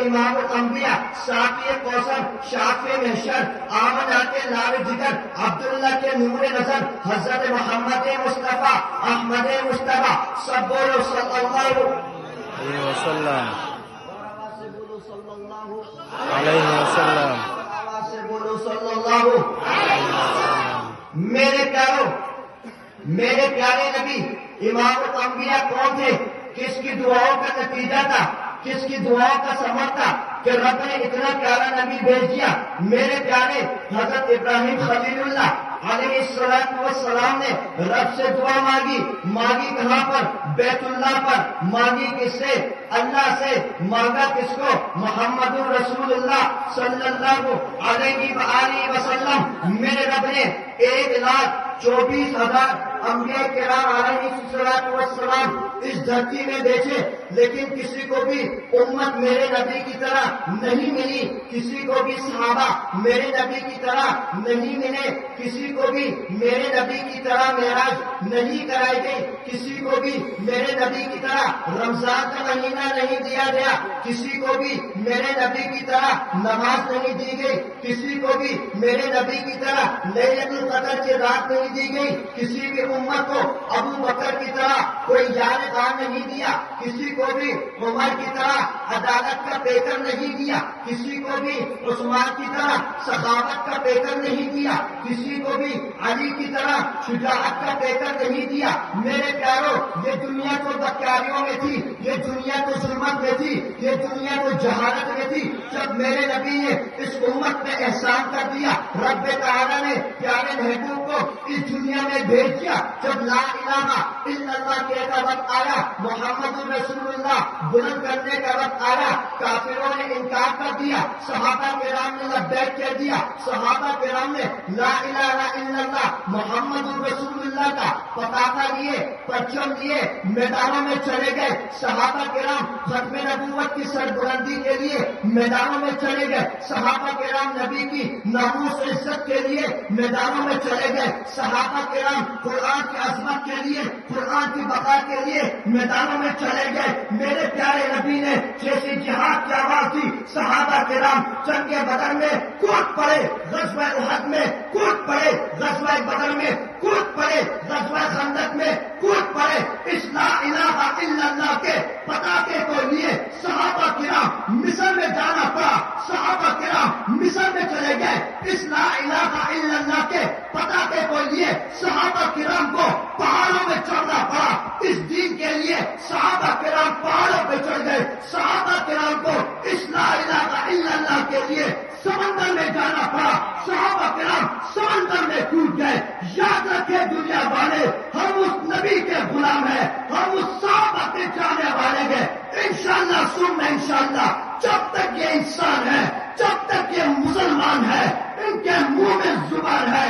امام الانبیاء، ساقی کوثر، شافع محشر، آمنہ کے لال جگر، عبداللہ کے نور نظر، حضرت محمد مصطفیٰ، احمد مصطفیٰ، سب بولو صلی اللہ علیہ وسلم بولو صلی اللہ. میرے پیارے نبی امام الانبیاء کون تھے؟ کس کی دعاؤں کا نتیجہ تھا؟ کس کی دعاؤں کا ثمر تھا کہ رب نے اتنا پیارا نبی بھیج دیا؟ میرے پیارے حضرت ابراہیم خلیل اللہ علیہ السلام نے رب سے دعا مانگی کہاں پر؟ بیت اللہ پر. مانگی کس سے؟ اللہ سے. مانگا کس کو؟ محمد رسول اللہ صلی اللہ علیہ وآلہ وسلم. میرے رب نے 1,24,000 انبیاء کرام علیہ السلام اس دھرتی میں بھیجے، لیکن کسی کو بھی امت میرے نبی کی طرح نہیں ملی. کسی کو بھی صحابہ میرے نبی کی طرح نہیں ملے. کسی کو بھی میرے نبی کی طرح معراج نہیں کرائی گئی. کسی کو بھی میرے نبی کی طرح رمضان کا مہینہ نہیں دیا گیا. کسی کو بھی میرے نبی کی طرح نماز نہیں دی گئی. کسی کو بھی میرے نبی کی طرح لیلۃ القدر کی رات نہیں دی گئی. کسی بھی امت کو ابو بکر کی طرح کوئی یار خان نہیں دیا. کسی کو بھی عمر کی طرح عدالت کا پیکر نہیں دیا. کسی کو بھی عثمان کی طرح سخاوت کا پیکر نہیں دیا. کسی کو بھی علی کی طرح شجاعت کا پیکر نہیں دیا. میرے پیاروں، یہ دنیا تو بدکاریوں میں تھی، یہ دنیا تو ظلمت میں تھی، یہ دنیا تو جہالت میں تھی. جب میرے نبی نے اس امت میں احسان کر دیا، رب تعالیٰ نے پیارے محبوب کو اس دنیا میں بھیج دیا. جب لا الہ الا اللہ کہتا وقت آیا، محمد رسول اللہ بلند کرنے کا وقت آیا، کافروں نے انکار کر دیا. صحابہ کرام نے لبیک کہہ دیا. صحابہ کرام نے لا الہ الا اللہ محمد رسول اللہ کا پتاخا لیے، پرچم لیے میدانوں میں چلے گئے. صحابہ کرام ختم نبوت کی سربلندی کے لیے میدانوں میں چلے گئے. صحابہ کرام نبی کی ناموس عزت کے لیے میدانوں میں چلے گئے. صحابہ کرام قرآن کی عظمت کے لیے، قرآن کی بقا کے لیے میدانوں میں چلے گئے. میرے پیارے نبی نے جیسی جہاد کی آواز دی، صحابہ کرام جنگ بدر میں کود پڑے، غزوہ احد میں کود پڑے، غزوہ بدر میں کود پڑے، غزوہ خندق میں کود پڑے. اس لا الہ الا اللہ کے پتاخے کو لیے صحابہ کرام مصر میں جانا پڑا. صحابہ کرام مصر میں چلے گئے. اس لا الہ الا اللہ کے پتاخے کو لیے صحابہ کرام کو پہاڑوں میں چڑھنا پڑا. اس دین کے لیے صحابہ کرام پہاڑوں پہ چڑھ گئے. صحابہ کرام کو اس لا الہ الا اللہ کے لیے سمندر میں جانا پڑا. صحابہ کرام سمندر میں کود گئے. یاد رکھے دنیا والے، ہم اس نبی کے غلام ہیں، ہم اس صحابہ کے جانے والے ہیں. انشاءاللہ ثم انشاءاللہ جب تک یہ انسان ہے، جب تک یہ مسلمان ہے، ان کے منہ میں زبان ہے،